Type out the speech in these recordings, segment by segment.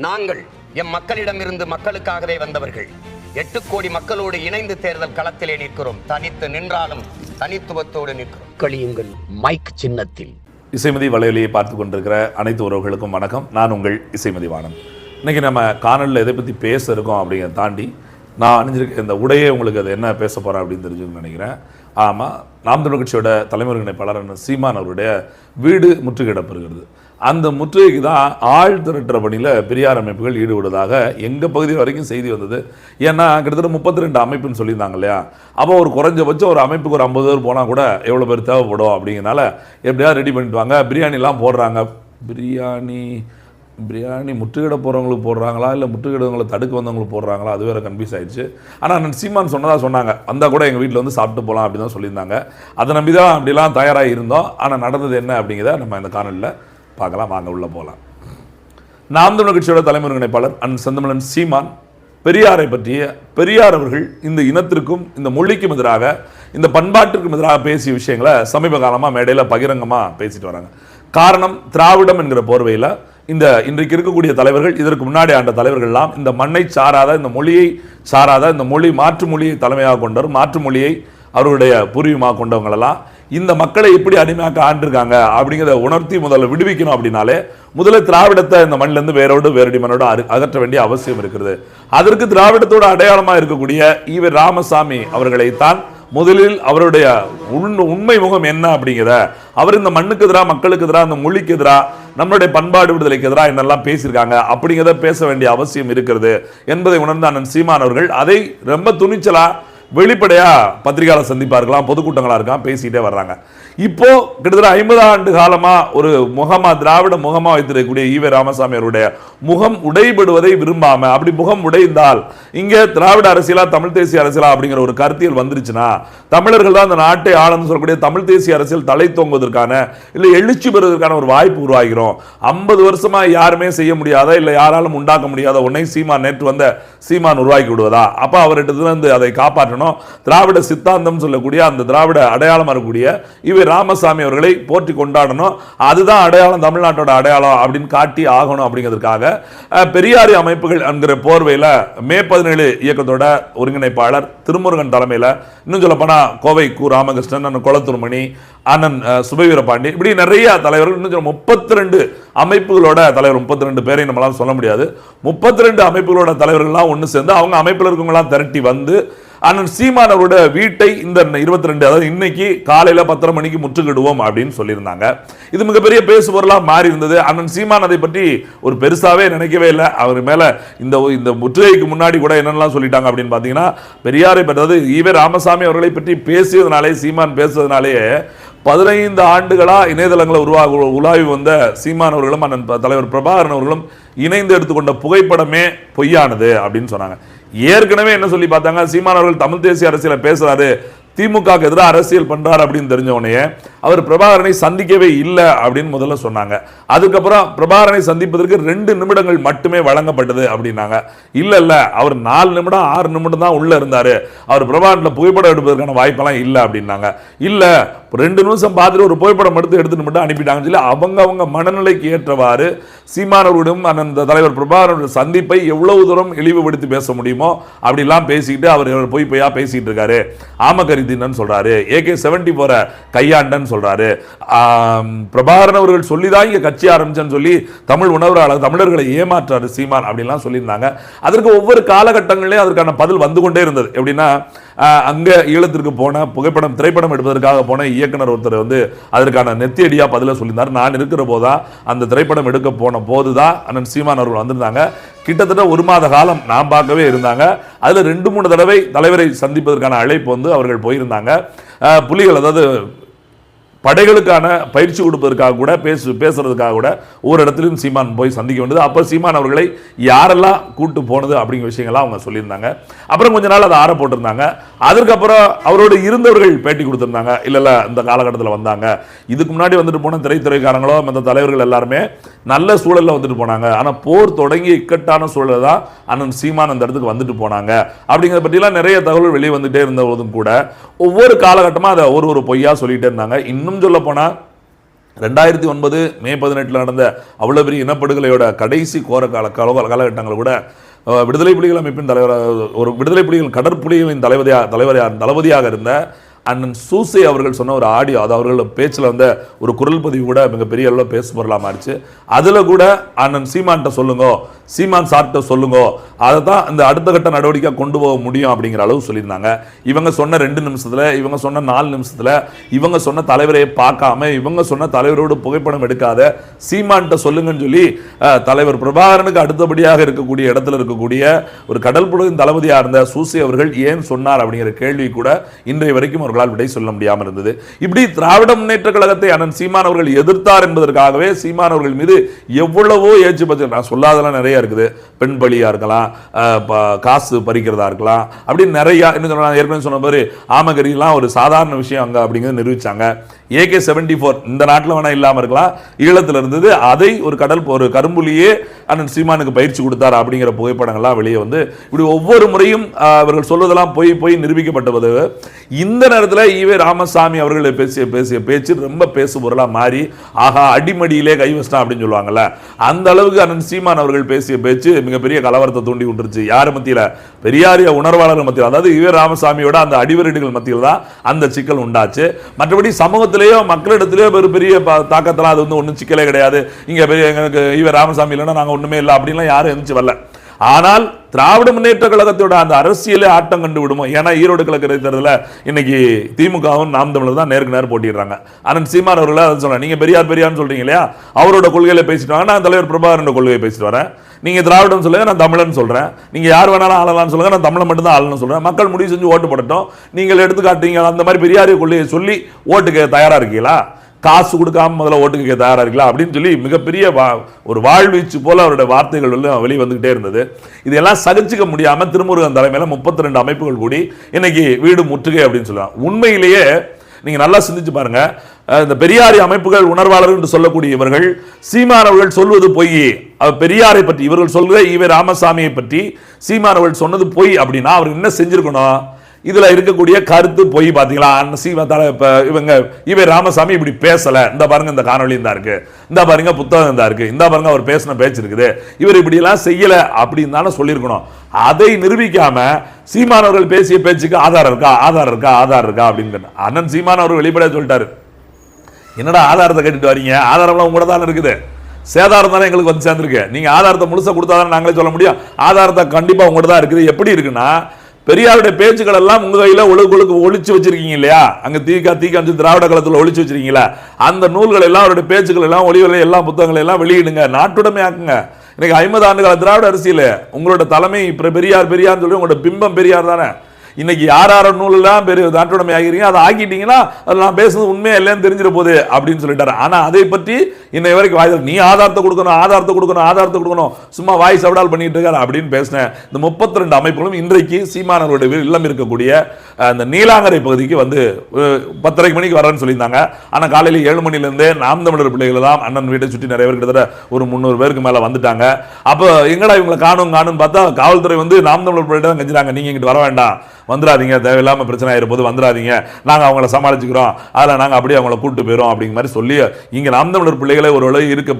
நாங்கள் எம் மக்களிடமிருந்து மக்களுக்காகவே வந்தவர்கள் 8 கோடி மக்களோடு இணைந்து தேர்தல் களத்திலே நிற்கிறோம். தனித்து நின்றாலும் தனித்துவத்தோடு நிற்கிறோம். கழியுங்கள் மைக் சின்னத்தில். இசைமதி வலையொலியை பார்த்து கொண்டிருக்கிற அனைத்து உறவுகளுக்கும் வணக்கம். நான் உங்கள் இசைமதி வாணன். இன்னைக்கு நம்ம காணொலியில் எதை பற்றி பேச இருக்கோம் அப்படிங்கிறத தாண்டி நான் அணிஞ்சிருக்க இந்த உடையே உங்களுக்கு அது என்ன பேச போகிறேன் அப்படின்னு தெரிஞ்சுன்னு நினைக்கிறேன். ஆமாம், நாம் தமிழர் கட்சியோட தலைமை ஒருங்கிணைப்பாளர் சீமான் அவருடைய வீடு முற்றுகையிடப்படுகிறது. அந்த முற்றுகைக்கு தான் ஆள் திரட்டுற பணியில் பெரியார் அமைப்புகள் ஈடுபடுவதாக எங்கள் பகுதி வரைக்கும் செய்தி வந்தது. ஏன்னா கிட்டத்தட்ட 32 அமைப்புன்னு சொல்லியிருந்தாங்க இல்லையா. அப்போ ஒரு குறைஞ்சபட்சம் ஒரு அமைப்புக்கு ஒரு 50 பேர் போனால் கூட எவ்வளோ பேர் தேவைப்படும் அப்படிங்கிறனால எப்படியாவது ரெடி பண்ணிட்டு வாங்க. பிரியாணிலாம் போடுறாங்க. பிரியாணி முற்றுகிட போகிறவங்களுக்கு போடுறாங்களா இல்லை முற்றுகிடவங்களை தடுக்க வந்தவங்களுக்கு போடுறாங்களா, அது வேறு கன்ஃபியூஸ் ஆயிடுச்சு. ஆனால் நான் சீமான் சொன்னாங்க, வந்தால் கூட எங்கள் வீட்டில் வந்து சாப்பிட்டு போகலாம் அப்படின்னு தான் சொல்லியிருந்தாங்க. அதை நம்பி தான் அப்படிலாம் தயாராக இருந்தோம். ஆனால் நடந்தது என்ன அப்படிங்கிறத நம்ம இந்த காணொலியில் பார்க்கலாம். வாங்க உள்ள போகலாம். நாம் தமிழர் கட்சியோட தலைமை ஒருங்கிணைப்பாளர் செந்தமிழன் சீமான் பெரியாரை பற்றிய பெரியார் அவர்கள் இந்த இனத்திற்கும் இந்த மொழிக்கும் எதிராக இந்த பண்பாட்டிற்கும் எதிராக பேசிய விஷயங்களை சமீப காலமாக மேடையில் பகிரங்கமாக பேசிட்டு வராங்க. காரணம், திராவிடம் என்கிற போர்வையில் இந்த இன்றைக்கு இருக்கக்கூடிய தலைவர்கள், இதற்கு முன்னாடி ஆண்ட தலைவர்கள்லாம் இந்த மண்ணை சாராத, இந்த மொழியை சாராத, இந்த மொழி மாற்று மொழியை தலைமையாக கொண்டவர், மாற்று மொழியை அவருடைய பூர்வீகமாக கொண்டவங்களெல்லாம் இந்த மக்களை எப்படி அடிமையாக்க ஆண்டிருக்காங்க அப்படிங்கிறத உணர்த்தி முதல்ல விடுவிக்கணும். அப்படின்னாலே முதல்ல திராவிடத்தை இந்த மண்ணிலிருந்து வேரடி மண்ணோட அகற்ற வேண்டிய அவசியம் இருக்கிறது. அதற்கு திராவிடத்தோட அடையாளமாக இருக்கக்கூடிய ஈவே ராமசாமி அவர்களைத்தான் முதலில் அவருடைய உண்மை முகம் என்ன அப்படிங்கிறத அவர் இந்த மண்ணுக்கு எதிராக, மக்களுக்கு எதிராக, அந்த மொழிக்கு எதிராக, நம்மளுடைய பண்பாடு விடுதலைக்கு எதிராக என்னெல்லாம் பேசியிருக்காங்க அப்படிங்கிறத பேச வேண்டிய அவசியம் இருக்கிறது என்பதை உணர்ந்த அண்ணன் சீமான் அவர்கள் அதை ரொம்ப துணிச்சலா வெளிப்படையா பத்திரிகையாளர் சந்திப்பார்களாம், பொதுக்கூட்டங்களா இருக்கான் பேசிட்டே வர்றாங்க. இப்போ கிட்டத்தட்ட 50 ஆண்டு காலமா ஒரு முகமா, திராவிட முகமா வைத்திருக்கக்கூடிய ஈவே ராமசாமி அவருடைய முகம் உடைபடுவதை விரும்பாம, அப்படி முகம் உடைந்தால் இங்க திராவிட அரசியலா தமிழ் தேசிய அரசியலா அப்படிங்கிற ஒரு கருத்தியல் வந்துருச்சுன்னா தமிழர்கள் தான் அந்த நாட்டை ஆளுன்னு சொல்லக்கூடிய தமிழ் தேசிய அரசியல் தலை தோங்குவதற்கான இல்லை எழுச்சி பெறுவதற்கான ஒரு வாய்ப்பு உருவாகிறோம். 50 வருஷமா யாருமே செய்ய முடியாத, இல்லை யாராலும் உண்டாக்க முடியாத ஒன்னை சீமான், நேற்று வந்த சீமான் உருவாக்கி விடுவதா? அப்ப அவர்கிட்ட அதை காப்பாற்றணும். திராவிட சித்தாந்தம் சொல்லக்கூடிய அந்த திராவிட அடையாளம் இருக்கக்கூடிய இவை ராமசாமி அவர்களை போற்றி கொண்டாடணும். அதுதான் அடையாளம், தமிழ்நாட்டோட அடையாளம் அப்படின்னு காட்டி ஆகணும். அப்படிங்கிறதுக்காக பெரியாரி அமைப்புகள் என்கிற போர்வையில் மே 17 இயக்கத்தோட ஒருங்கிணைப்பாளர் திருமுருகன் தலைமையில், இன்னும் சொல்ல போனா கோவை கு ராமகிருஷ்ணன், அண்ணன் கொளத்தூர்மணி, அண்ணன் சுபவீரபாண்டி, இப்படி நிறைய தலைவர்கள், இன்னும் 32 அமைப்புகளோட தலைவர், 32 பேரை நம்மளால சொல்ல முடியாது, 32 அமைப்புகளோட தலைவர்கள்லாம் ஒன்று சேர்ந்து அவங்க அமைப்பில் இருக்கவங்களாம் திரட்டி வந்து அண்ணன் சீமான் அவரோட வீட்டை இந்த 22, அதாவது இன்னைக்கு காலையில 10:30 மணிக்கு முற்றுகிடுவோம் அப்படின்னு சொல்லியிருந்தாங்க. இது மிகப்பெரிய பேசு பொருளா மாறி இருந்தது. அண்ணன் சீமான் அதை பற்றி ஒரு பெருசாவே நினைக்கவே இல்லை. அவர் மேல இந்த முற்றுகைக்கு முன்னாடி கூட என்னெல்லாம் சொல்லிட்டாங்க அப்படின்னு பாத்தீங்கன்னா, பெரியாரை பற்றி ஈவே ராமசாமி அவர்களை பற்றி பேசியதுனாலே, சீமான் பேசுறதுனாலே 15 ஆண்டுகளா இணையதளங்களை உலாவி வந்த சீமான் அவர்களும் அண்ணன் தலைவர் பிரபாகரன் அவர்களும் இணைந்து எடுத்துக்கொண்ட புகைப்படமே பொய்யானது அப்படின்னு சொன்னாங்க. ஏற்கனவே என்ன சொல்லி பார்த்தாங்க, சீமான் அவர்கள் தமிழ் தேசிய அரசியலை பேசுறாரு, திமுக எதிராக அரசியல் பண்றாரு அப்படின்னு தெரிஞ்ச உடனே அவர் பிரபாகரனை சந்திக்கவே இல்லை அப்படின்னு முதல்ல சொன்னாங்க. அதுக்கப்புறம் பிரபாகரனை சந்திப்பதற்கு 2 நிமிடங்கள் மட்டுமே வழங்கப்பட்டது அப்படின்னாங்க. இல்ல அவர் 4 நிமிடம் 6 நிமிடம் தான் உள்ள இருந்தாரு, அவர் பிரபாகரன்ல புகைப்படம் எடுப்பதற்கான வாய்ப்பெல்லாம் இல்லை அப்படின்னாங்க. இல்ல 2 நிமிஷம் பார்த்துட்டு ஒரு புகைப்படம் எடுத்துட்டு மட்டும் அனுப்பிட்டாங்கன்னு சொல்லி அவங்க மனநிலைக்கு ஏற்றவாறு சீமானவர்களும் அந்த தலைவர் பிரபாகரனுடைய சந்திப்பை எவ்வளவு தூரம் இழிவுபடுத்தி பேச முடியுமோ அப்படிலாம் பேசிக்கிட்டு அவர் பொய்யா பேசிட்டு இருக்காரு. ஆமக்கரிதின்னு சொல்றாரு, AK-74 கையாண்டன் சொல்றாரு, பிரபாகரன் அவர்கள் சொல்லிதான் இங்க கட்சி ஆரம்பிச்சேன்னு சொல்லி தமிழ் உணர்வாளர் தமிழர்களை ஏமாற்றாரு சீமான் அப்படின்லாம் சொல்லியிருந்தாங்க. அதற்கு ஒவ்வொரு காலகட்டங்களிலேயும் அதற்கான பதில் வந்து கொண்டே இருந்தது. எப்படின்னா, அங்க ஈழத்திற்கு போன திரைப்படம் எடுப்பதற்காக போன இயக்குனர் ஒருத்தர் அதற்கான நெத்தியடியா பதில சொல்லியிருந்தார். நான் இருக்கிற போதா அந்த திரைப்படம் எடுக்க போன போதுதான் அண்ணன் சீமான் அவர்கள் வந்திருந்தாங்க. கிட்டத்தட்ட 1 மாத காலம் நான் பார்க்கவே இருந்தாங்க. அதுல 2-3 தடவை தலைவரை சந்திப்பதற்கான அழைப்பு அவர்கள் போயிருந்தாங்க. புலிகள், அதாவது படைகளுக்கான பயிற்சி கொடுப்பதற்காக கூட பேசுறதுக்காக கூட ஒவ்வொரு இடத்துலையும் சீமான் போய் சந்திக்க வேண்டியது. அப்போ சீமான் அவர்களை யாரெல்லாம் கூட்டு போனது அப்படிங்கிற விஷயங்கள்லாம் அவங்க சொல்லியிருந்தாங்க. அப்புறம் கொஞ்ச நாள் அதை ஆற போட்டிருந்தாங்க. அதுக்கப்புறம் அவரோடு இருந்தவர்கள் பேட்டி கொடுத்திருந்தாங்க. இல்ல இந்த காலகட்டத்தில் வந்தாங்க, இதுக்கு முன்னாடி போன திரைத்துறைக்காரங்களோ மற்ற தலைவர்கள் எல்லாருமே நல்ல சூழல்ல போனாங்க. ஆனா போர் தொடங்கி இக்கட்டான சூழல் தான் அண்ணன் சீமான் அந்த இடத்துக்கு வந்துட்டு போனாங்க அப்படிங்கிறத பற்றிலாம் நிறைய தகவல்கள் வெளியே வந்துட்டே இருந்த போதும் கூட ஒவ்வொரு காலகட்டமா அதை ஒரு பொய்யா சொல்லிட்டே இருந்தாங்க. இன்னும் சொல்ல போனா 2009 மே 18 நடந்த அவ்வளவு பெரிய இனப்படுகொலையோட கடைசி கோர காலகட்டங்கள் கூட விடுதலை புலிகள் அமைப்பின் தலைவராக, ஒரு விடுதலை புலிகள் கடற்புலிகளின் தளபதியாக இருந்த அண்ணன் சூசை அவர்கள் சொன்ன ஒரு ஆடியோ, அது அவர்கள் பேச்சில் வந்த ஒரு குரல் பதிவு கூட மிகப்பெரிய அளவில் பேச பொருளாக மாறிச்சு. அதில் கூட அண்ணன் சீமான்கிட்ட சொல்லுங்க, சீமான் சார்கிட்ட சொல்லுங்க, அதை தான் இந்த அடுத்த கட்ட நடவடிக்கை கொண்டு போக முடியும் அப்படிங்கிற அளவு சொல்லியிருந்தாங்க. இவங்க சொன்ன 2 நிமிஷத்தில், இவங்க சொன்ன 4 நிமிஷத்தில், இவங்க சொன்ன தலைவரை பார்க்காம, இவங்க சொன்ன தலைவரோடு புகைப்படம் எடுக்காத சீமான்கிட்ட சொல்லுங்கன்னு சொல்லி தலைவர் பிரபாகரனுக்கு அடுத்தபடியாக இருக்கக்கூடிய இடத்துல இருக்கக்கூடிய ஒரு கடல் புலிகளின் தளபதியாக இருந்த சூசை அவர்கள் ஏன் சொன்னார் அப்படிங்கிற கேள்வி கூட இன்றைய வரைக்கும் விடை சொல்ல முடியாமல் இருந்தது. இப்படி திராவிட முன்னேற்ற கழகத்தை அண்ணன் சீமான் அவர்கள் எதிர்த்தார் என்பதற்காகவே சீமான் அவர்கள் மீது எவ்வளவோ ஏச்சு பச்சு, நான் சொல்லாதெல்லாம் நிறைய இருக்குது. பெண் பலியா இருக்கலாம், காசு பறிக்கிறதா இருக்கலாம், அப்படி நிறைய ஏற்கனவே சொன்ன மாதிரி ஆமகரியெல்லாம் ஒரு சாதாரண விஷயம் அங்க அப்படிங்கிறது நிரூபிச்சாங்க. AK-74 இந்த நாட்டில் வேணா இல்லாம இருக்கலாம், ஈழத்தில் இருந்தது. அதை ஒரு கரும்புலியே அண்ணன் சீமானுக்கு பயிற்சி கொடுத்தார் அப்படிங்கிற புகைப்படங்கள்லாம் வெளியே வந்து இப்படி ஒவ்வொரு முறையும் அவர்கள் சொல்வதெல்லாம் போய் நிரூபிக்கப்பட்டது. இந்த நேரத்தில் ஈவே ராமசாமி அவர்கள் பேசிய பேச்சு ரொம்ப பேசு பொருளா மாறி, ஆகா அடிமடியிலே கைவசம் அப்படின்னு சொல்லுவாங்கல்ல, அந்த அளவுக்கு அண்ணன் சீமான் அவர்கள் பேசிய பேச்சு மிகப்பெரிய கலவரத்தை தூண்டி விட்டுருச்சு. யார் மத்தியில்? பெரியாரிய உணர்வாளர்கள் மத்தியில், அதாவது ஈவே ராமசாமியோட அந்த அடிவரடிகள் மத்தியில் தான் அந்த சிக்கல் உண்டாச்சு. மற்றபடி சமூகத்திலேயோ மக்களிடத்திலேயோ பெரிய தாக்கத்தெல்லாம் அது வந்து ஒன்றும் சிக்கலே கிடையாது. இங்க எங்களுக்கு ஈவே ராமசாமி இல்லைன்னா நாங்கள் ஒண்ணுமே இல்லை அப்படின்லாம் யாரும் எந்திரிச்சு வரல. ஆனால் திராவிட முன்னேற்ற கழகத்தோட அந்த அரசியலே ஆட்டம் கண்டு விடுமோ. ஏன்னா ஈரோடு கிழக்கு இடைத்தேர்தலில் இன்னைக்கு திமுகவும் நாம் தமிழர் தான் நேருக்கு நேர் போட்டிடுறாங்க. அண்ணன் சீமான் அவர்கள் அதை சொல்றேன், நீங்க பெரியார்னு சொல்றீங்க இல்லையா, அவரோட கொள்கையில பேசிட்டு வாங்க, நான் தலைவர் பிரபாகரன் கொள்கையை பேசிட்டு வரேன். நீங்க திராவிடம் சொல்லுங்க, நான் தமிழன் சொல்றேன். நீங்க யார் வேணாலும் ஆளலாம்னு சொல்லுங்க, நான் தமிழை மட்டும் தான் ஆளணும்னு சொல்றேன். மக்கள் முடிவு செஞ்சு ஓட்டு போடட்டும். நீங்கள் எடுத்துக்காட்டீங்க அந்த மாதிரி பெரியாரிய கொள்கையை சொல்லி ஓட்டுக்கு தயாரா இருக்கீங்களா? காசு கொடுக்காம முதல்ல ஓட்டுக்கு தயாரா இருக்கலாம் அப்படின்னு சொல்லி மிகப்பெரிய ஒரு வாழ்வீச்சு போல அவருடைய வார்த்தைகள் வெளியே வந்துகிட்டே இருந்தது. இதெல்லாம் சகிச்சுக்க முடியாம திருமுருகன் தலைமையில 32 அமைப்புகள் கூடி இன்னைக்கு வீடு முற்றுகை அப்படின்னு சொல்லுவாங்க. உண்மையிலேயே நீங்க நல்லா சிந்திச்சு பாருங்க, இந்த பெரியாரி அமைப்புகள் உணர்வாளர்கள் என்று சொல்லக்கூடிய இவர்கள் சீமான் அவர்கள் சொல்வது பொய், பெரியாரை பற்றி இவர்கள் சொல்கிற ஈவே ராமசாமியை பற்றி சீமான் அவர்கள் சொன்னது பொய் அப்படின்னா அவர் என்ன செஞ்சிருக்கணும்? இதுல இருக்கக்கூடிய கருத்து பொய். பாத்தீங்களா, இவங்க ஈவே ராமசாமி இப்படி பேசல, இந்த பாருங்க இந்த காணொலி இருந்தா இருக்கு, இந்த பாருங்க புத்தகம் இருந்தா இருக்கு, இந்த பாருங்க அவர் பேசின பேச்சு இருக்குது, இவர் இப்படி எல்லாம் செய்யல அப்படின்னு தானே சொல்லியிருக்கணும். அதை நிரூபிக்காம சீமான் அவர்கள் பேசிய பேச்சுக்கு ஆதாரம் இருக்கா அப்படின்னு அண்ணன் சீமான் அவர்கள் வெளிப்படையா சொல்லிட்டாரு. என்னடா ஆதாரத்தை கேட்டுட்டு வரீங்க? ஆதாரம்லாம் உங்களோட தானே இருக்குது, சேதாரம் தானே எங்களுக்கு வந்து சேர்ந்துருக்கு. நீங்க ஆதாரத்தை முழுசா கொடுத்தாதானே நாங்களே சொல்ல முடியும். ஆதாரத்தை கண்டிப்பா உங்கள்ட்ட தான் இருக்குது. எப்படி இருக்குன்னா, பெரியாருடைய பேச்சுக்கள் எல்லாம் உங்க கையில ஒளிச்சு வச்சிருக்கீங்க இல்லையா, அங்க தீக்க திராவிட கழகத்துல ஒளிச்சு வச்சிருக்கீங்களா, அந்த நூல்கள் எல்லாம் அவருடைய பேச்சுக்கள் எல்லாம் ஒளிவலை எல்லா புத்தகங்கள் எல்லாம் வெளியிடுங்க, நாட்டுடைமை ஆக்குங்க. இன்னைக்கு 50 ஆண்டுகால திராவிட அரசியல் உங்களோட தலைமை பெரியார் சொல்லி உங்களோட பிம்பம் பெரியார் தானே. இன்னைக்கு யார நூல் எல்லாம் பெரிய நாட்டுடைமை ஆகிறீங்க, அதை ஆக்கிட்டீங்கன்னா அது நான் பேசுறது உண்மையா இல்லைன்னு தெரிஞ்சிட போகுது அப்படின்னு சொல்லிட்டாரு. ஆனா அதை பற்றி இன்னை வரைக்கும் வாய்ஸ் நீ ஆதாரத்தை கொடுக்கணும் சும்மா வாய்ஸ் அவடால் பண்ணிட்டு இருக்காரு அப்படின்னு பேசினேன். இந்த 32 அமைப்புகளும் இன்றைக்கு சீமானவருடைய இல்லம் இருக்கக்கூடிய அந்த நீலாங்கரை பகுதிக்கு வந்து 10:30 மணிக்கு வரேன்னு சொல்லியிருந்தாங்க. ஆனா காலையில 7 மணிலேருந்தே நாம் தமிழர் பிள்ளைகள் தான் அண்ணன் வீட்டை சுற்றி நிறைய பேர் கிட்டத்தட்ட ஒரு 300 பேருக்கு மேல வந்துட்டாங்க. அப்போ எங்கடா இவங்களை காணும் பார்த்தா காவல்துறை வந்து நாம் தமிழர் பிள்ளைகள் தான் கெஞ்சுறாங்க, நீங்க இங்கிட்டு வர வேண்டாம், வந்துடாதீங்க, தேவையில்லாம பிரச்சனை ஆயிருப்போது, வந்துடாதீங்க, நாங்க அவங்கள சமாளிச்சுக்கிறோம், அதில் நாங்க அப்படியே அவங்கள கூட்டு போயிடும் அப்படிங்கிற மாதிரி சொல்லி இங்க நாம் தமிழர் பிள்ளைகளை ஒரு அளவு இருக்க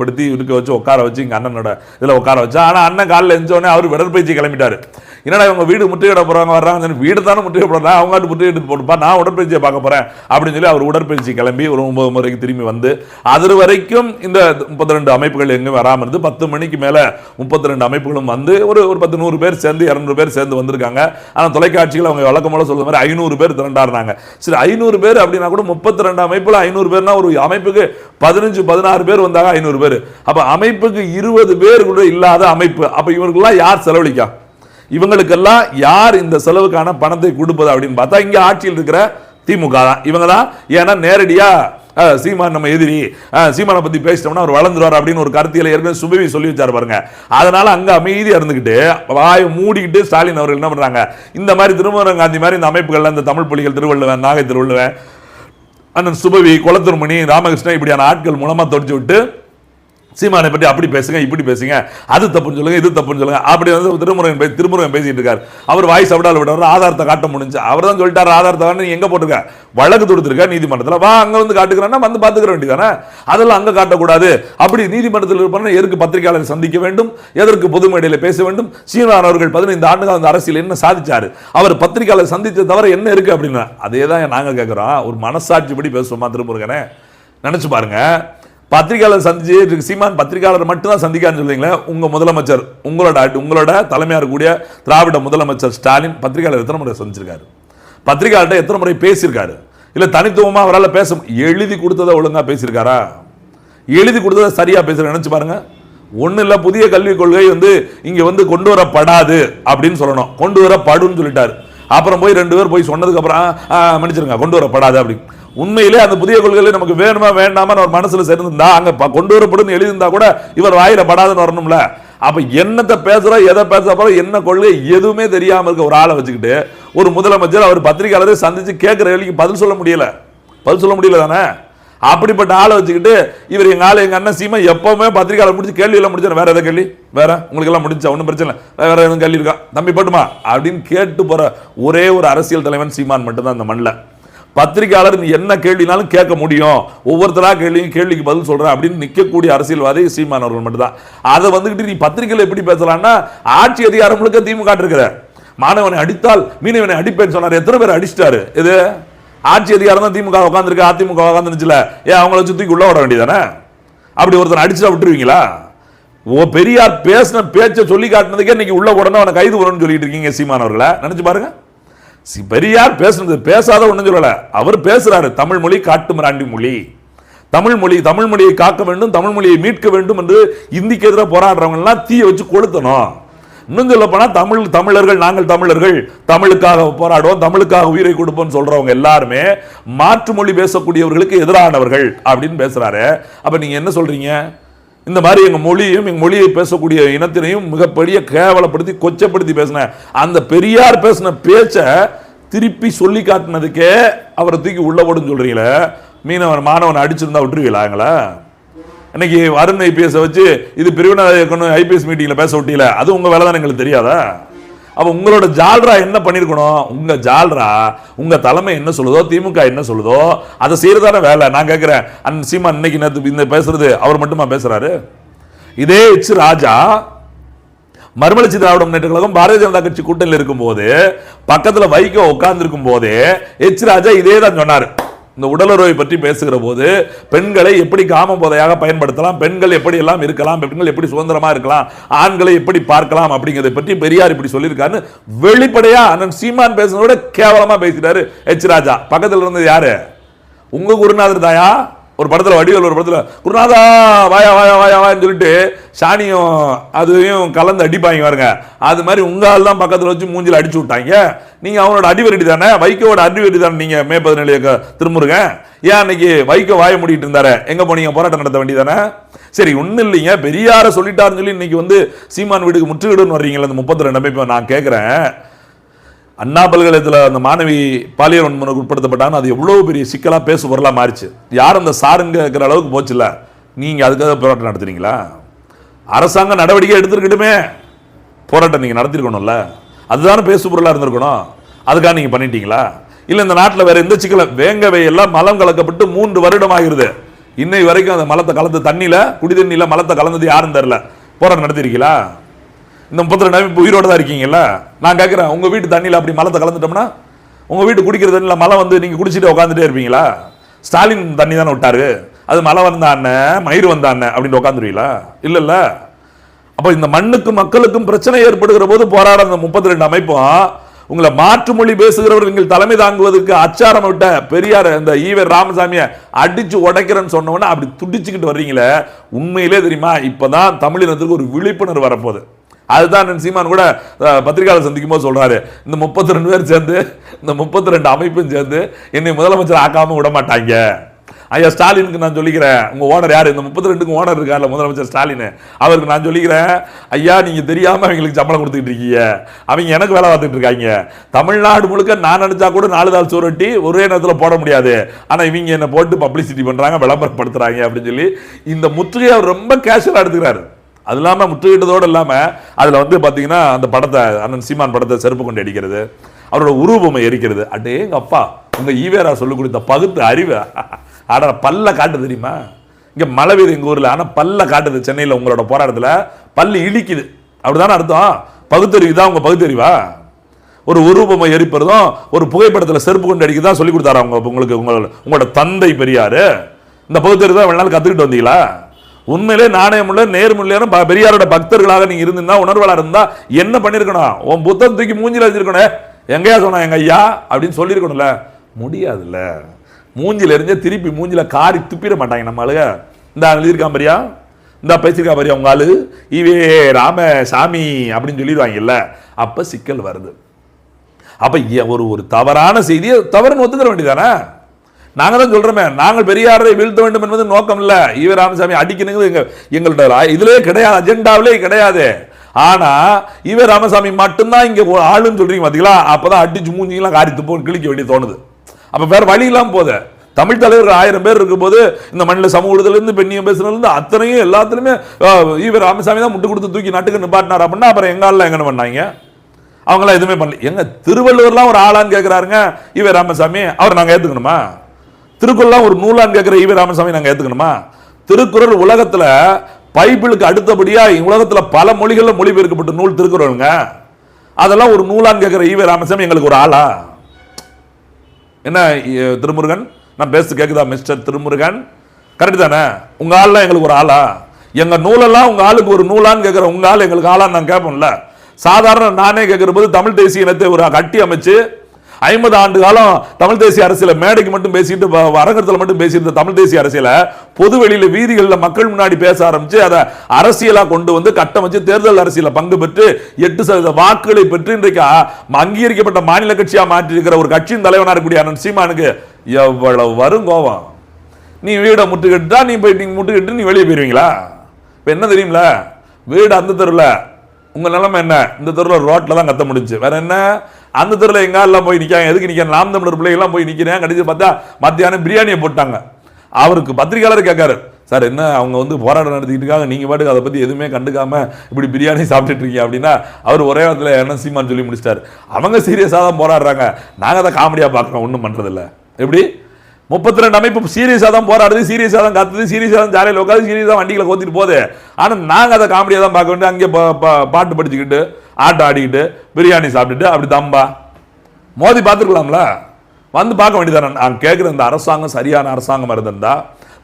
வச்சு உட்கார வச்சு இங்க அண்ணனோட இதுல உட்கார வச்சா. ஆனா அண்ணன் காலில் எஞ்சோடனே அவர் உடற்பயிற்சி கிளம்பிட்டாரு. என்னடா இவங்க வீடு முற்றுகையிட போறாங்க வர்றாங்க, வீடு தானே முற்றுகை போடுறாங்க, அவங்க முற்றுகை போட்டுப்பா, நான் உடற்பயிற்சியை பார்க்க போறேன் அப்படின்னு சொல்லி அவர் உடற்பயிற்சி கிளம்பி ஒரு 9 முறைக்கு திரும்பி வந்து அது வரைக்கும் இந்த 32 அமைப்புகள் எங்கும் வராமல் இருந்து 10 மணிக்கு மேல 32 அமைப்புகளும் வந்து ஒரு 10-100 பேர் சேர்ந்து 200 பேர் சேர்ந்து வந்திருக்காங்க. ஆனா தொலைக்காட்சிகள் அவங்க வழக்கம் போல சொல்ற மாதிரி 500 பேர் திரண்டாருனாங்க. சரி 500 பேர் அப்படின்னா கூட 32 அமைப்புல 500 பேர்னா ஒரு அமைப்புக்கு 15-16 பேர் வந்தாங்க 500 பேர். அப்ப அமைப்புக்கு 20 பேர் கூட இல்லாத அமைப்பு. அப்ப இவங்களுக்கெல்லாம் யார் செலவழிக்கா? இவங்களுக்கெல்லாம் யார் இந்த செலவுக்கான பணத்தை கொடுப்பது அப்படின்னு பார்த்தா இங்க ஆட்சியில் இருக்கிற திமுக தான். இவங்க தான். ஏன்னா நேரடியா சீமான் நம்ம எதிரி, சீமானை பத்தி பேசிட்டோம்னா அவர் வளர்ந்துருவார் அப்படின்னு ஒரு கருத்தியலை ஏற்கனவே சுபவி சொல்லி வச்சாரு பாருங்க. அதனால அங்க அமைதியா இருந்துகிட்டு வாயை மூடிக்கிட்டு ஸ்டாலின் அவர்கள் என்ன பண்றாங்க, இந்த மாதிரி திருமுருகன் காந்தி மாதிரி இந்த அமைப்புகள்ல இந்த தமிழ் புலிகள் திருவள்ளுவன், நாகை திருவள்ளுவன், அண்ணன் சுபவி, குளத்துருமணி, ராமகிருஷ்ணன் இப்படியான ஆட்கள் மூலமா தொடச்சு விட்டு சீமானை பற்றி அப்படி பேசுங்க இப்படி பேசுங்க, அது தப்புன்னு சொல்லுங்க இது தப்புன்னு சொல்லுங்க அப்படி வந்து திருமுருகன் பேசிட்டு இருக்காரு. அவர் வாய்ஸ் விடால் விட ஆதாரத்தை காட்ட முடிஞ்சு அவர் தான் சொல்லிட்டாரு. ஆதாரத்தை நீ எங்க போட்டிருக்க, வழக்கு தொடுத்திருக்க நீதிமன்றத்தில், வா அங்க வந்து காட்டுக்கிறேன்னா வந்து பாத்துக்கிற வேண்டியதானே, அதெல்லாம் அங்க காட்டக்கூடாது. அப்படி நீதிமன்றத்தில் இருப்பா எதற்கு பத்திரிகையாளரை சந்திக்க வேண்டும், எதற்கு பொது மேடையில் பேச வேண்டும்? சீமான் அவர்கள் 15 ஆண்டுகள் அந்த அரசியல் என்ன சாதிச்சாரு, அவர் பத்திரிகையாளர் சந்திச்ச தவிர என்ன இருக்கு அப்படின்னு அதே தான் நாங்க கேட்கிறோம். ஒரு மனசாட்சி படி பேசுவோமா திருமுருகனே? நினைச்சு பாருங்க. பத்திரிகையாளர் சந்திச்சு சீமான் பத்திரிகையாளர் மட்டும்தான் சந்திக்கான்னு சொல்றீங்களே, உங்க முதலமைச்சர் உங்களோட தலைமையா இருக்கக்கூடிய திராவிட முதலமைச்சர் ஸ்டாலின் பத்திரிகையாளர் எத்தனை முறை சந்திச்சிருக்காரு? பத்திரிகையாளர்கிட்ட எத்தனை முறை பேசியிருக்காரு? இல்ல தனித்துவமா அவரால் பேச எழுதி கொடுத்ததை ஒழுங்கா பேசியிருக்காரா? எழுதி கொடுத்ததை சரியா பேசுற நினைச்சு பாருங்க. ஒண்ணு இல்ல, புதிய கல்விக் கொள்கை வந்து இங்க வந்து கொண்டு வரப்படாது அப்படின்னு சொல்லணும், கொண்டு வரப்படுன்னு சொல்லிட்டாரு. அப்புறம் போய் 2 பேர் போய் சொன்னதுக்கு அப்புறம் மன்னிச்சிருங்க கொண்டு வரப்படாது அப்படி. உண்மையிலே அந்த புதிய கொள்கைகள் நமக்கு வேணுமா வேண்டாமா ஒரு மனசுல சேர்ந்திருந்தா அங்க கொண்டு வரப்படும் எழுதியிருந்தா கூட இவர் வாயில படாதுன்னு வரணும்ல. அப்ப என்னத்தை பேசுறோம் எதை பேச போறோம் என்ன கொள்கை எதுவுமே தெரியாம இருக்க ஒரு ஆளை வச்சுக்கிட்டு ஒரு முதலமைச்சர் அவர் பத்திரிகையாளரை சந்திச்சு கேட்கிற கேள்விக்கு பதில் சொல்ல முடியல தானே. அப்படிப்பட்ட ஆளை வச்சுக்கிட்டு இவர் எங்க ஆளு எங்க அண்ணன் சீமா எப்பவுமே பத்திரிகையாளர் முடிச்சு கேள்வி எல்லாம் முடிச்சு வேற எதை கேள்வி வேற உங்களுக்கு எல்லாம் முடிஞ்சா ஒன்றும் பிரச்சனை இல்லை, வேற எதுவும் கேள்வி இருக்கா தம்பி போட்டுமா அப்படின்னு கேட்டு போற ஒரே ஒரு அரசியல் தலைவன் சீமான் மட்டும்தான் அந்த மண்ணில். பத்திரிகையாளர் என்ன கேள்வினாலும் கேட்க முடியும், ஒவ்வொருத்தரா கேள்விக்கு பதில் சொல்றேன் அப்படின்னு நிற்கக்கூடிய அரசியல்வாதி சீமான் அவர்கள் மட்டும்தான். அதை வந்துகிட்டு நீ பத்திரிகையில் எப்படி பேசலாம்னா ஆட்சி அதிகாரம் முழுக்க திமுக இருக்கிற மாணவனை அடித்தால் மீனவனை அடிப்பேன்னு சொன்னார். எத்தனை பேர் அடிச்சிட்டாரு? இது ஆட்சி அதிகாரம் தான் திமுக உட்காந்துருக்கு, அதிமுக உட்காந்துருச்சுல, ஏன் அவங்கள வச்சு தூக்கி உள்ள விட வேண்டியதானே? அப்படி ஒருத்தர் அடிச்சுட்டா விட்டுருவீங்களா? பெரியார் பேசின பேச்சை சொல்லி காட்டினதுக்கே இன்னைக்கு உள்ள உடனே அவனை கைது பண்ணணும்னு சொல்லிட்டு இருக்கீங்க சீமான் அவர்களை. நினைச்சு பாருங்க. பெரியார் பேசுனது பேசாத ஒண்ணு சொல்லல, அவர் பேசுறாரு தமிழ் மொழி காட்டு மிராண்டி மொழி, தமிழ் மொழியை காக்க வேண்டும், தமிழ் மொழியை மீட்க வேண்டும் என்று இந்திக்கு எதிராக போராடுறவங்க எல்லாம் தீய வச்சு கொளுத்தணும். இன்னும் சொல்ல போனா தமிழர்கள் நாங்கள் தமிழர்கள் தமிழுக்காக போராடுவோம் தமிழுக்காக உயிரை கொடுப்போம் சொல்றவங்க எல்லாருமே மாற்று மொழி பேசக்கூடியவர்களுக்கு எதிரானவர்கள் அப்படின்னு பேசுறாரு. அப்ப நீங்க என்ன சொல்றீங்க? இந்த மாதிரி எங்க மொழியை பேசக்கூடிய இனத்தினையும் மிகப்பெரிய கேவலப்படுத்தி கொச்சப்படுத்தி பேசின அந்த பெரியார் பேசின பேச்ச திருப்பி சொல்லி காட்டினதுக்கே அவரை தூக்கி உள்ள போடுன்னு சொல்றீங்களே, மாணவன் அடிச்சிருந்தா விட்டுருவீங்களா எங்களை? இன்னைக்கு அருண் ஐபிஎஸ் வச்சு இது பிரிவினை ஐபிஎஸ் மீட்டிங்ல பேச விட்டீங்களா, அது உங்க வேலை தான் எங்களுக்கு தெரியாதா? அப்ப உங்களோட ஜால்ரா என்ன பண்ணிருக்கணும்? உங்க ஜால்ரா உங்க தலைமை என்ன சொல்லுதோ திமுக என்ன சொல்லுதோ அதை செய்யறதான வேலை. நான் கேட்கிறேன், அண்ணன் சீமான் இன்னைக்கு இந்த பேசுறது அவர் மட்டுமா பேசுறாரு? இதே எச் ராஜா மறுமலர்ச்சி திராவிட முன்னேற்ற கழகம் பாரதிய ஜனதா கட்சி கூட்டணியில் இருக்கும் போது பக்கத்துல வைகோ உட்கார்ந்து இருக்கும் போதே எச் ராஜா இதே தான் சொன்னாரு. இந்த உடலுறவை பற்றி பேசுகிற போது பெண்களை எப்படி காம போதையாக பயன்படுத்தலாம், பெண்கள் எப்படி எல்லாம் இருக்கலாம், பெண்கள் எப்படி சுதந்திரமா இருக்கலாம், ஆண்களை எப்படி பார்க்கலாம் அப்படிங்கிறத பற்றி பெரியார் இப்படி சொல்லியிருக்காரு. வெளிப்படையா அண்ணன் சீமான் பேசுனதோட கேவலமா பேசிட்டாரு எச் ராஜா. பக்கத்தில் இருந்தது யாரு? உங்க குருநாதர் தாயா. ஒரு படத்துல வடிவேல் ஒரு படத்துல குருநாதா வாயா வாயா வாயா வான்னு சொல்லிட்டு சாணியும் அதையும் கலந்து அடிப்பாங்க பாருங்க, அது மாதிரி உங்க ஆள் தான் பக்கத்துல வச்சு மூஞ்சில அடிச்சு விட்டாங்க. நீங்க அவனோட அடிவெடி தானே, வைகோட அடிவெடி தானே நீங்க மே 17 திருமுருகன். ஏன் அன்னைக்கு வைகோ வாய மூடிட்டு இருந்தாரு, எங்க போனீங்க போராட்டம் நடத்த வேண்டியதானே? சரி ஒன்னும் இல்லைங்க, பெரியார சொல்லிட்டாருன்னு சொல்லி இன்னைக்கு வந்து சீமான் வீட்டுக்கு முற்றுகையிடுன்னு வர்றீங்களா? அந்த 32 அமைப்பு நான் கேட்கிறேன். அண்ணா பல்கலைக்கழகத்தில் அந்த மாணவி பாலியல் வன்முறைக்கு உட்படுத்தப்பட்டான்னு அது எவ்வளவு பெரிய சிக்கலா பேசு பொருளா மாறிச்சு. யார் அந்த சாருங்க இருக்கிற அளவுக்கு போச்சுல்ல, நீங்க அதுக்காக போராட்டம் நடத்துறீங்களா? அரசாங்கம் நடவடிக்கை எடுத்துருக்கட்டுமே, போராட்டம் நீங்க நடத்திருக்கணும்ல, அதுதானே பேசு பொருளா இருந்திருக்கணும். அதுக்காக நீங்க பண்ணிட்டீங்களா? இல்ல இந்த நாட்டில் வேற எந்த சிக்கல வேங்கவை எல்லாம் மலம் கலக்கப்பட்டு 3 வருடம் ஆகிறது, இன்னை வரைக்கும் அந்த மலத்தை கலந்து தண்ணியில குடி தண்ணியில மலத்தை கலந்தது யாரும் தெரியல. போராட்டம் நடத்திருக்கீங்களா? இந்த 32 அமைப்பு உயிரோட தான் இருக்கீங்கல்ல. நான் கேட்கிறேன், உங்க வீட்டு தண்ணியில அப்படி மலத்தை கலந்துட்டோம்னா உங்க வீட்டு குடிக்கிற தண்ணியில மலை வந்து நீங்க குடிச்சிட்டு உட்காந்துட்டே இருப்பீங்களா? ஸ்டாலின் தண்ணி தானே விட்டாரு, அது மழை வந்த அண்ணன் மயிர் வந்த அண்ணன் அப்படின்னு உட்காந்துருவீங்களா? இல்ல. அப்ப இந்த மண்ணுக்கும் மக்களுக்கும் பிரச்சனை ஏற்படுகிற போது போராட அந்த 32 அமைப்பும் உங்களை மாற்று மொழி பேசுகிறவர்கள் தலைமை தாங்குவதற்கு அச்சாரம் விட்ட பெரியார் இந்த ஈவர் ராமசாமியை அடிச்சு உடைக்கிறேன்னு சொன்னவொன்னே அப்படி துடிச்சுக்கிட்டு வர்றீங்களே, உண்மையிலே தெரியுமா இப்பதான் தமிழினத்துக்கு ஒரு விழிப்புணர்வு வரப்போகுது. அதுதான் சீமான் கூட பத்திரிகையாளர் சந்திக்கும் போது சொல்றாரு, இந்த 32 பேர் சேர்ந்து இந்த 32 அமைப்பும் சேர்ந்து என்னை முதலமைச்சர் ஆக்காம விட மாட்டாங்க, ஐயா ஸ்டாலினுக்கு நான் சொல்லிக்கிறேன், உங்க ஓனர் யாரு, இந்த 32க்கு ஓனர் இருக்கார்ல முதலமைச்சர் ஸ்டாலின், அவருக்கு நான் சொல்லிக்கிறேன், ஐயா நீங்க தெரியாம அவங்களுக்கு சம்பளம் கொடுத்துட்டு இருக்கீங்க, அவங்க எனக்கு வேலை பார்த்துட்டு இருக்காங்க. தமிழ்நாடு முழுக்க நான் நினைச்சா கூட 4 நாள் சோரட்டி ஒரே நேரத்தில் போட முடியாது, ஆனா இவங்க என்ன போட்டு பப்ளிசிட்டி பண்றாங்க, விளம்பரப்படுத்துறாங்க அப்படின்னு சொல்லி இந்த முற்றுகையை ரொம்ப கேஷுவலா எடுத்துக்கிறாரு. அது இல்லாம முற்றுகையிட்டதோடு இல்லாம அதுல வந்து பாத்தீங்கன்னா அந்த படத்தை, அண்ணன் சீமான் படத்தை செருப்பு கொண்டு அடிக்கிறது, அவரோட உருவமை எரிக்கிறது. அடே எங்க அப்பா, உங்க ஈவேரா சொல்லி கொடுத்த பகுத்து அறிவு ஆட பல்ல காட்டு தெரியுமா? இங்க மழை பெய்யுது எங்க ஊர்ல, ஆனா பல்ல காட்டுது. சென்னையில உங்களோட போராட்டத்துல பல்லு இடிக்குது, அப்படிதானே அர்த்தம்? பகுத்தறிவு தான் உங்க பகுத்தறிவா? ஒரு உருவமை எரிப்பதும் ஒரு புகைப்படத்துல செருப்பு கொண்டு அடிக்கதான் சொல்லி கொடுத்தாரு உங்களுக்கு உங்களோட தந்தை பெரியாரு. இந்த பகுத்தறிவு தான் நாள் கத்துக்கிட்டு வந்தீங்களா? உண்மையிலே நாணயமுள்ள நேர்முள்ளையான பெரியாரோட பக்தர்களாக நீங்க இருந்தா, உணர்வாளர் இருந்தா என்ன பண்ணிருக்கணும்? உன் புத்தகம் தூக்கி மூஞ்சில வச்சிருக்கணும். எங்கயா சொன்னா எங்க ஐயா அப்படின்னு சொல்லியிருக்கணும்ல. முடியாதுல்ல. மூஞ்சில எரிஞ்ச திருப்பி மூஞ்சில காரி துப்பிட மாட்டாங்க நம்ம ஆளுங்க. இந்த எழுதியிருக்கான் பெரியா, இந்த பேசியிருக்கா பெரியா உங்க ஆளு, இவே ராமசாமி அப்படின்னு சொல்லிடுவாங்கல்ல. அப்ப சிக்கல் வருது. அப்ப ஒரு தவறான செய்தியை தவறுன்னு ஒத்துக்கிற வேண்டியதானே? நாங்க தான் சொல்றோமே, நாங்கள் பெரியாரை வீழ்த்த வேண்டும் என்பது நோக்கம் இல்ல. ஈவே ராமசாமி அடிக்கணுங்க எங்கள்கிட்ட இதுலயே கிடையாது, அஜெண்டாவிலே கிடையாது. ஆனா ஈவே ராமசாமி மட்டும்தான் இங்க ஆளுன்னு சொல்றீங்க பாத்தீங்களா? அப்பதான் அடிச்சு மூஞ்சிலாம் காரி துப்போ கிழிக்க வேண்டிய தோணுது. அப்ப வேற வழி இல்லாம போகுது. தமிழ் தலைவர்கள் 1000 பேர் இருக்கும் போது இந்த மண்ணில் சமூக விடுதல இருந்து பெண்ணியம் பேசுறதுல இருந்து அத்தனையும் எல்லாத்துலயுமே ஈவே ராமசாமி தான் முட்டு கொடுத்து தூக்கி நாட்டுக்கு நிப்பாட்டினார் அப்படின்னா அப்புறம் எங்கால எங்க பண்ணாங்க? அவங்களாம் எதுவுமே பண்ணல. எங்க திருவள்ளுவர்லாம் ஒரு ஆளான்னு கேட்கிறாருங்க ஈவே ராமசாமி, அவர் நாங்க ஏத்துக்கணுமா? திருக்குறள் ஒரு நூலான்னு கேட்கிற ஈவே ராமசாமி நாங்க ஏத்துக்கணுமா? திருக்குறள் உலகத்துல பைபிளுக்கு அடுத்தபடியா உலகத்துல பல மொழிகள்ல மொழிபெயர்க்கப்பட்ட நூல் திருக்குறளுங்க. அதெல்லாம் ஒரு நூலான்னு கேட்கிற ஈவே ராமசாமி எங்களுக்கு ஒரு ஆளா? என்ன திருமுருகன், நான் பேச கேக்குதா மிஸ்டர் திருமுருகன்? கரெக்ட் தானே? உங்க ஆள்லாம் எங்களுக்கு ஒரு ஆளா? எங்க நூலெல்லாம் உங்க ஆளுக்கு ஒரு நூலான்னு கேட்கிற உங்க ஆள் எங்களுக்கு ஆளான்னு நான் கேட்போம்ல. சாதாரண நானே கேட்கிற போது தமிழ் தேசிய இனத்தை ஒரு கட்டி அமைச்சு 50 ஆண்டு காலம் தமிழ் தேசிய அரசியல மேடைக்கு மட்டும் பேசிட்டு அரங்கத்தில் மட்டும் பேசியிருந்த தமிழ் தேசிய அரசியல பொது வெளியில வீதிகளில் மக்கள் முன்னாடி பேச ஆரம்பிச்சு அதை அரசியலா கொண்டு வந்து கட்டமைச்சு தேர்தல் அரசியல பங்கு பெற்று 8% வாக்குகளை பெற்று இன்றைக்கு அங்கீகரிக்கப்பட்ட மாநில கட்சியா மாற்றி இருக்கிற ஒரு கட்சியின் தலைவனா இருக்கக்கூடிய அண்ணன் சீமானுக்கு எவ்வளவு வரும் கோபம்? நீ வீடை முட்டுக்கிட்டா நீ முட்டுக்கிட்டு நீ வெளியே போயிருவீங்களா? இப்ப என்ன தெரியுங்களா, வீடு அந்த தெருவில், உங்க நிலைமை என்ன? இந்த தெருவில் ரோட்ல தான் கத்த முடிஞ்சு, வேற என்ன? அந்த தெருவில் எங்க எல்லாம் போய் நிற்காங்க, எதுக்கு நிற்க? நாம் தமிழர் பிள்ளைகள்லாம் போய் நிற்கிறேன். கடைசி பார்த்தா மத்தியானம் பிரியாணியை போட்டாங்க. அவருக்கு பத்திரிகையாளர் கேட்காரு, சார் என்ன அவங்க வந்து போராட்டம் நடத்திக்கிட்டு இருக்காங்க, நீங்க பாட்டுக்கு அதை பத்தி எதுவுமே கண்டுக்காம இப்படி பிரியாணி சாப்பிட்டுட்டு இருக்கீங்க அப்படின்னா அவர் ஒரே இடத்துல என்ன சீமான் சொல்லி முடிச்சிட்டாரு, அவங்க சீரியஸா தான் போராடுறாங்க, நாங்க அதை காமெடியா பார்க்கறோம், ஒன்றும் பண்றது இல்லை. எப்படி 32 அமைப்பு சீரியஸா தான் போராடுது, சீரியஸா தான் கத்துது, சீரியஸா தான் ஜாலியில் உட்காந்து சீரியஸா வண்டிகளை கோத்திட்டு போகுது. ஆனா நாங்க அதை காமெடியா தான் பார்க்க வேண்டிய, அங்கே பாட்டு படிச்சுக்கிட்டு ஆட்டம் ஆடிக்கிட்டு பிரியாணி சாப்பிட்டுட்டு அப்படி தம்பா மோதி பார்த்துருக்கலாம்ல, வந்து பார்க்க வேண்டியதானே. நான் கேட்குற இந்த அரசாங்கம் சரியான அரசாங்கம் இருந்தா,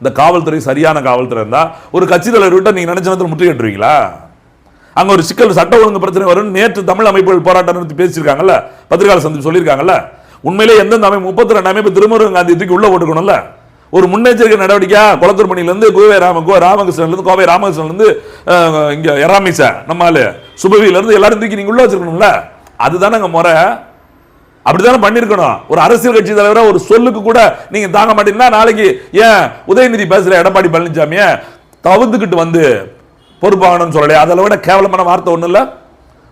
இந்த காவல்துறை சரியான காவல்துறை இருந்தா, ஒரு கட்சி தலைவர் விட்ட நீங்க நினைச்ச நேரத்தில் முற்றுகையிட்டுருவீங்களா? அங்க ஒரு சிக்கல் சட்ட ஒழுங்கு பிரச்சனை வரும். நேற்று தமிழ் அமைப்புகள் போராட்டம் நடத்தி பேசியிருக்காங்கல்ல, பத்திரிகையாளர் சந்திப்பு சொல்லியிருக்காங்கல்ல. உண்மையிலே எந்தெந்த அமைப்பு 32 அமைப்பு திருமுருகன் காந்தி தூக்கி உள்ள போட்டுக்கணும்ல. ஒரு முன்னெச்சரிக்கை நடவடிக்கை குளத்தூர் பணியிலிருந்து ராமகிருஷ்ணன்லேருந்து கோவை ராமகிருஷ்ணன்லேருந்து இங்க எராமிசா நம்மால சுபவியிலிருந்து எல்லாரும் தூக்கி நீங்க உள்ள வச்சிருக்கணும்ல. அதுதானே அங்க முறை, அப்படித்தானே பண்ணிருக்கணும். ஒரு அரசியல் கட்சி தலைவரா ஒரு சொல்லுக்கு கூட நீங்க தாங்க மாட்டீங்கன்னா நாளைக்கு ஏன் உதயநிதி பேசுற எடப்பாடி பழனிசாமிய தவிர்த்துக்கிட்டு வந்து பொறுப்பாகணும்னு சொல்லலையா? அதில் விட கேவலமான வார்த்தை ஒண்ணு இல்ல.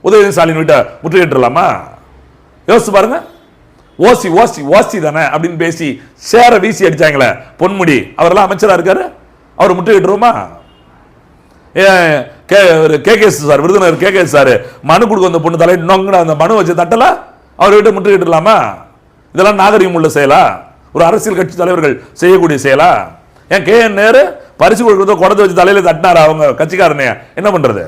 உதயநிதி ஸ்டாலின் வீட்டை முற்றுகையிட்டுலாமா? யோசிச்சு பாருங்க. ஓசி ஓசி ஓசி தானே அப்படின்னு பேசி சேர வீசி அடிச்சாங்களே பொன்முடி, அவரெல்லாம் அமைச்சரா இருக்காரு, அவர் முற்றுகையிட்டுருவோமா? KKS sir, Virudhunagar KKS sir மனு கொடுக்க வந்த பொண்ணு தலை நொங்குன அந்த மனு வச்சு தட்டல, அவர் வீட்டை முற்றுகையிட்டுலாமா? இதெல்லாம் நாகரிகம் உள்ள செயலா? ஒரு அரசியல் கட்சி தலைவர்கள் செய்யக்கூடிய செயலா? ஏன் KN நேரு பரிசு கொடுக்கறதோ குடத்தை வச்சு தலையில தட்டினாரு அவங்க கட்சிக்காரனே, என்ன பண்றது?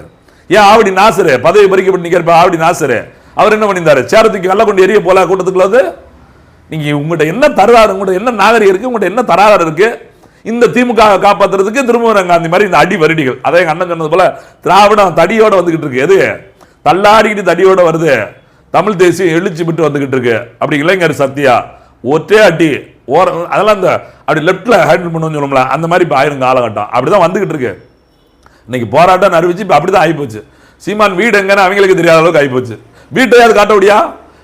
ஏன் ஆவடி நாசரு பதவி பறிக்கப்பட்டு நிற்கிறப்ப ஆவடி நாசரு அவர் என்ன பண்ணியிருந்தாரு? சேரத்துக்கு கல்ல கொண்டு எரிய போல கூட்டத்துக்குள்ள நீங்க உங்கள்கிட்ட என்ன தராரு, உங்கள்கிட்ட என்ன நாகரிகம் இருக்கு, உங்கள்கிட்ட என்ன தராறு இருக்கு? இந்த திமுக காப்பாத்துறதுக்கு திருமுருகன் காந்தி மாதிரி இந்த அடி வருடிகள். அதே எங்க அண்ணன் சொன்னது போல திராவிடம் தடியோட வந்துகிட்டு இருக்கு. எது தள்ளாடிக்கிட்டு தடியோட வருது? தமிழ் தேசியம் எழுச்சி விட்டு வந்துகிட்டு இருக்கு. அப்படி இளைஞர் சத்யா ஒற்றே அடி அதெல்லாம் இந்த அப்படி லெப்ட்ல ஹேண்டில் பண்ணுவோம்னு சொல்லணும்ல, அந்த மாதிரி இப்போ ஆயிரம் காலகட்டம் அப்படிதான் வந்துகிட்டு இருக்கு. இன்னைக்கு போராட்டம் அறிவிச்சு இப்போ அப்படிதான் ஆகிப்போச்சு. சீமான் வீடு எங்கன்னு அவங்களுக்கு தெரியாத அளவுக்கு ஆகிப்போச்சு. வீட்டையாவது காட்ட முடியா?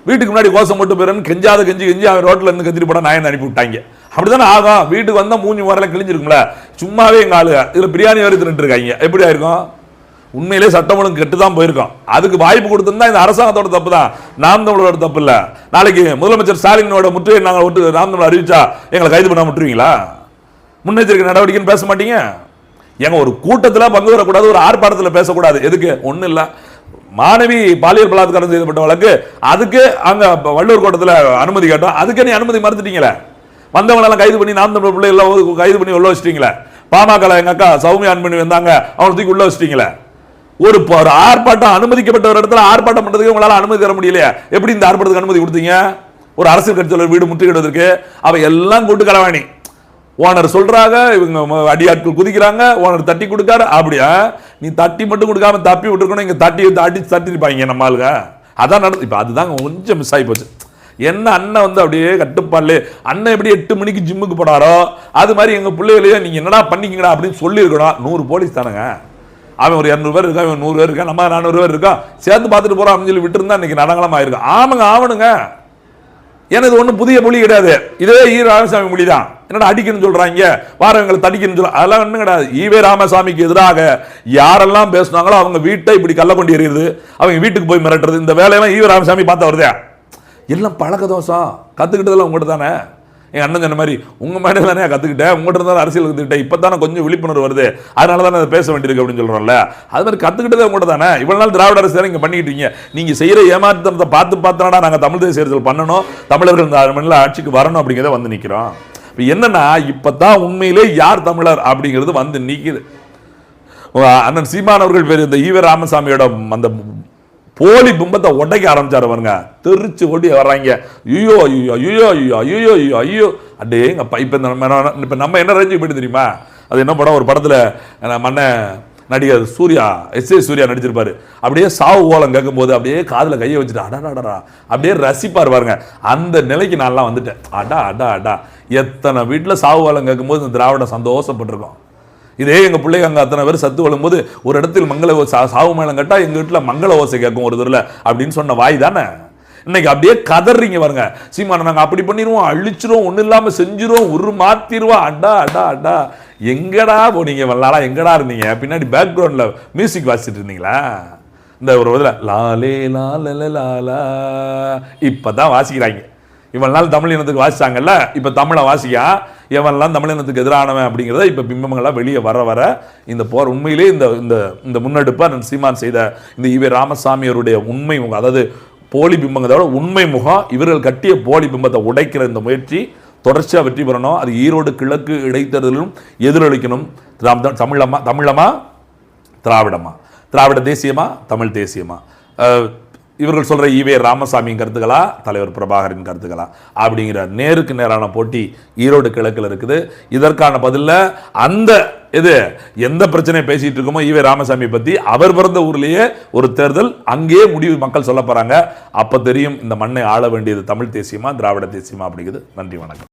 வீட்டுக்கு முன்னாடி கோஷம் போட்டு போயிருந்து கெஞ்சாத கெஞ்சி அவன் ரோட்ல இருந்து கத்திட்டு போட நாயன் அனுப்பி விட்டாங்க. அப்படித்தானே ஆகும். வீட்டுக்கு வந்தா மூஞ்சி முறையில கிழிஞ்சிருக்கும்ல. சும்மாவே எங்க ஆளுங்க இதுல பிரியாணி வரை தின்னுட்டு இருக்காங்க. எப்படி ஆயிருக்கும்? உண்மையிலே சட்டம் ஒழுங்கு கெட்டு தான் போயிருக்கோம். அதுக்கு வாய்ப்பு கொடுத்திருந்தா இந்த அரசாங்கத்தோட தப்பு தான், நாம் தமிழரோட தப்பு இல்ல. நாளைக்கு முதலமைச்சர் ஸ்டாலினோட முற்றுகை நாங்கள் விட்டு நாம் தமிழர் அறிவிச்சா எங்களை கைது பண்ண விட்டுருவீங்களா? முன்னெச்சரிக்கை நடவடிக்கைன்னு பேச மாட்டீங்க. ஏங்க ஒரு கூட்டத்தில் பங்கு வரக்கூடாது, ஒரு ஆர்ப்பாட்டத்தில் பேசக்கூடாது. எதுக்கு? ஒன்றும் இல்லை, மாணவி பாலியல் பலாத்காரம் செய்யப்பட்ட வழக்கு, அதுக்கு அங்க வள்ளூர் கோட்டத்தில் அனுமதி கேட்டோம், அதுக்கே நீ அனுமதி மறுத்துட்டீங்களே. வந்தவங்களெல்லாம் கைது பண்ணி நாம் தமிழர் பிள்ளை எல்லாம் கைது பண்ணி உள்ள வச்சிட்டீங்களே. பாமக எங்க அக்கா சௌமியா அன்பணி வந்தாங்க, அவனை தூக்கி உள்ள வச்சிட்டீங்களே. ஒரு ஆர்ப்பாட்டம் அனுமதிக்கப்பட்ட ஒரு இடத்துல ஆர்ப்பாட்டம் பண்றதுக்கு உங்களால அனுமதி தர முடியலையா? எப்படி இந்த ஆர்ப்பாட்டத்துக்கு அனுமதி கொடுத்தீங்க? ஒரு அரசியல் கட்சியாளர் வீடு முற்றுகையிடுவதற்கு அவ எல்லாம் கூட்டு களவாணி. ஓனர் சொல்றாங்க, இவங்க அடியாட்கள் குதிக்கிறாங்க, ஓனர் தட்டி கொடுக்காரு. அப்படியா? நீ தட்டி மட்டும் கொடுக்காம தப்பி விட்டுருக்கணும். இங்க தட்டிருப்பாங்க நம்ம ஆளுங்க. அதான் நடந்து. இப்ப அதுதான் கொஞ்சம் மிஸ் ஆகி போச்சு. என்ன அண்ணன் வந்து அப்படியே கட்டுப்பாடு, அண்ணன் எப்படி 8 மணிக்கு ஜிம்முக்கு போனாரோ அது மாதிரி எங்க பிள்ளைகளையே நீங்க என்னடா பண்ணிக்கீங்கடா அப்படின்னு சொல்லி இருக்கணும். 100 போலீஸ் தானுங்க. அவன் ஒரு 200 பேர் இருக்கா, இவன் 100 பேர் இருக்கா, நம்ம 400 பேர் இருக்கா, சேர்த்து பார்த்துட்டு போறோம் அப்படின்னு சொல்லி விட்டு இருந்தா இன்னைக்கு நடங்களமா இருக்கும். ஆமாங்க, ஆவணுங்க. ஏன்னா இது ஒன்றும் புதிய மொழி கிடையாது. இதே ஈ ராமசாமி மொழி தான். என்னடா அடிக்கணும்னு சொல்றாங்க, வாரவங்களை தடிக்கணும்னு சொல்ல, அதெல்லாம் ஒன்றும் கிடையாது. ஈவே ராமசாமிக்கு எதிராக யாரெல்லாம் பேசுனாங்களோ அவங்க வீட்டை இப்படி கள்ள கொண்டு எறியுது, அவங்க வீட்டுக்கு போய் மிரட்டுறது, இந்த வேலையெல்லாம் ஈவே ராமசாமி பார்த்து வருதே. எல்லாம் பழக்க தோசம். கத்துக்கிட்டதெல்லாம் உங்கள்கிட்ட தானே. என் அண்ணன் சொன்ன மாதிரி உங்க மேலே தானே கத்துக்கிட்டேன், உங்கள்கிட்ட இருந்தாலும் அரசியல் கத்துக்கிட்டேன், இப்போ தானே கொஞ்சம் விழிப்புணர்வு வருது, அதனால தானே அதை பேச வேண்டியிருக்கு அப்படின்னு சொல்றோம்ல. அது மாதிரி கத்துக்கிட்டதே உங்கள்கிட்ட தானே. இவ்வளவு நாள் திராவிட அரசு இங்கே பண்ணிக்கிட்டு இருக்கீங்க. நீங்க செய்யற ஏமாற்றத்தை பார்த்து நாங்கள் தமிழ் தேசிய அரசியல் பண்ணணும், தமிழர்கள் இந்த மண்ணில் ஆட்சிக்கு வரணும் அப்படிங்கிறத வந்து நிற்கிறோம். இப்போ என்னன்னா இப்பதான் உண்மையிலே யார் தமிழர் அப்படிங்கிறது வந்து நிற்குது. அண்ணன் சீமான் அவர்கள் பேர் இந்த ஈவே ராமசாமியோட அந்த போலி பிம்பத்தை உடைக்க ஆரம்பிச்சாரு பாருங்க. தெரிச்சு ஓடி வர்றாங்க. ஐயோ ஐயோ ஐயோ ஐயோ ஐயோ ஐயோ ஐயோ அடேங்கப்பா. இப்ப நம்ம என்ன ரேஞ்சு போயிட்டு தெரியுமா? அது என்ன படம், ஒரு படத்துல மன்ன நடிகர் சூர்யா, எஸ்.ஏ. சூர்யா நடிச்சிருப்பாரு. அப்படியே சாவு ஓலம் கேட்கும் போது அப்படியே காதுல கையை வச்சுட்டு அடாடா அப்படியே ரசிப்பார் பாருங்க. அந்த நிலைக்கு நான்லாம் வந்துட்டேன். அடா அடா அடா, எத்தனை வீட்டுல சாவு ஓலம் கேட்கும் போது இந்த திராவிடம் சந்தோஷப்பட்டிருக்கோம். இதே எங்க பிள்ளைங்க அங்க அத்தனை பேர் சத்து வழும் போது ஒரு இடத்தில் மங்கள சாவு மேளம் கேட்டா எங்க வீட்டுல மங்கள ஓசை கேட்கும் ஒரு தூரில் அப்படின்னு சொன்ன வாய் தானே. இன்னைக்கு அப்படியே கதறீங்க பாருங்க. சீமான நாங்க அப்படி பண்ணிடுவோம், அழிச்சிருவோம், ஒண்ணு இல்லாம செஞ்சிருவோம், ஒரு மாத்திருவோம். அடா அடா அடா, எங்கடா போனீங்க வல்லாடா, எங்கடா இருந்தீங்க? பின்னாடி பேக்ரவுண்ட்ல மியூசிக் வாசிச்சுட்டு இருந்தீங்களா? இந்த ஒரு இதில் லாலே லாலா இப்பதான் வாசிக்கிறாங்க. இவன் நாள் தமிழ் இனத்துக்கு வாசிச்சாங்கல்ல, இப்ப தமிழை வாசிக்கா எவன்லாம் தமிழினத்துக்கு எதிரானவன் அப்படிங்கிறத இப்ப பிம்பங்கள்லாம் வெளியே வர இந்த போர் உண்மையிலே இந்த முன்னெடுப்பை சீமான் செய்த இந்த ஈவே ராமசாமி அவருடைய உண்மை முகம், அதாவது போலி பிம்பங்களோட உண்மை முகம், இவர்கள் கட்டிய போலி பிம்பத்தை உடைக்கிற இந்த முயற்சி தொடர்ச்சியா வெற்றி பெறணும். அது ஈரோடு கிழக்கு இடைத்தேர்தலும் எதிரொலிக்கணும். தமிழமா திராவிடமா, திராவிட தேசியமா தமிழ் தேசியமா, இவர்கள் சொல்ற ஈவே ராமசாமியின் கருத்துக்களா தலைவர் பிரபாகரின் கருத்துக்களா அப்படிங்கிற நேருக்கு நேரான போட்டி ஈரோடு கிழக்கில் இருக்குது. இதற்கான பதில்ல அந்த எந்த பிரச்சனை பேசிட்டு இருக்கோமோ ஈவே ராமசாமி பத்தி, அவர் பிறந்த ஊர்லயே ஒரு தேர்தல், அங்கேயே முடிவு மக்கள் சொல்ல போறாங்க. அப்ப தெரியும் இந்த மண்ணை ஆள வேண்டியது தமிழ் தேசியமா திராவிட தேசியமா அப்படிங்கிறது. நன்றி, வணக்கம்.